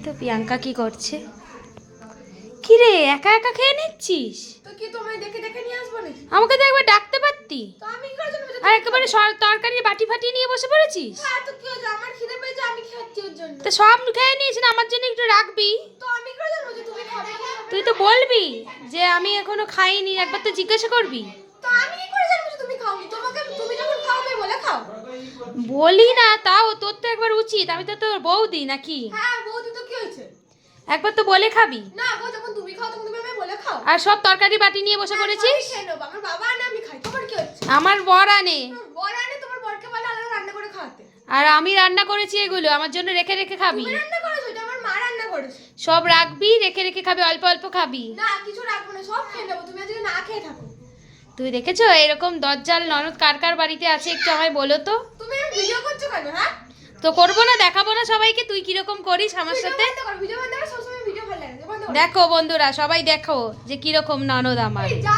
তো প্রিয়াঙ্কা কি করছে। কি রে একা একা খেয়ে নিচ্ছিস? তো কি তোমায় দেখে দেখে নিয়ে আসবো নাকি? আমাকে তো একবার ডাকতে পারতি। তো আমি কি করার জন্য আর একেবারে তরকারি বাটি ফাটি নিয়ে বসে পড়েছিস। হ্যাঁ তো কি হয়েছে? আমার খিদে পেয়েছে, আমি খাচ্ছি ওর জন্য। তো সব খেয়ে নিয়েছিস না, আমার জন্য একটু রাখবি। তো আমি কি করে জানবো যে তুমি খাবে কি খাবে তুই না? তো বলবি যে আমি এখনো খাইনি, একবার তো জিজ্ঞাসা করবি। তো আমি কি করে জানবো যে তুমি খাওনি? তোমাকে তুমি যখন খাওয়াবে বলে খাও। বলি না তাও তোর তো একবার উচিত, আমি তো তোর বৌদি নাকি। হ্যাঁ বৌদি, তো কি হয়েছে? একবার তো বলে খাবি। না গো, যখন তুমি খাও তখন তুমি আমায় বলে খাও। আর সব তরকারি বাটি নিয়ে বসে হ্যাঁ, পড়েছিস। আমি খেয়ে নেবো। আমার বাবা আনে, আমি খাই। তোমার কি হচ্ছে? আমার বর আনে। বর আনে, তোমার বরকে বলে আলাদা রান্না করে খাওয়াতে। আর আমি রান্না করেছি এগুলো, আমার জন্য রেখে রেখে খাবি। তুমি রান্না করেছো? এটা আমার মা রান্না করেছে। সব রাখবি, রেখে রেখে খাবি, অল্প অল্প খাবি। না কিছু রাখবো না, সব খেয়ে নেবো। তুমি আজকে না খেয়ে থাকো। তুই দেখেছো এরকম দজ্জাল ননদ কার কার বাড়িতে আছে, একটু আমায় বলো তো। তুমি ভিডিও করছো কেন? হ্যাঁ তো করবো না, দেখাবো না সবাইকে তুই কিরকম করিস আমার সাথে। ভিডিও বন্ধ করো, সবসময় ভিডিও ভালো লাগে। বন্ধ করো। দেখো বন্ধুরা সবাই দেখো যে কিরকম ননদ আমার। এই যা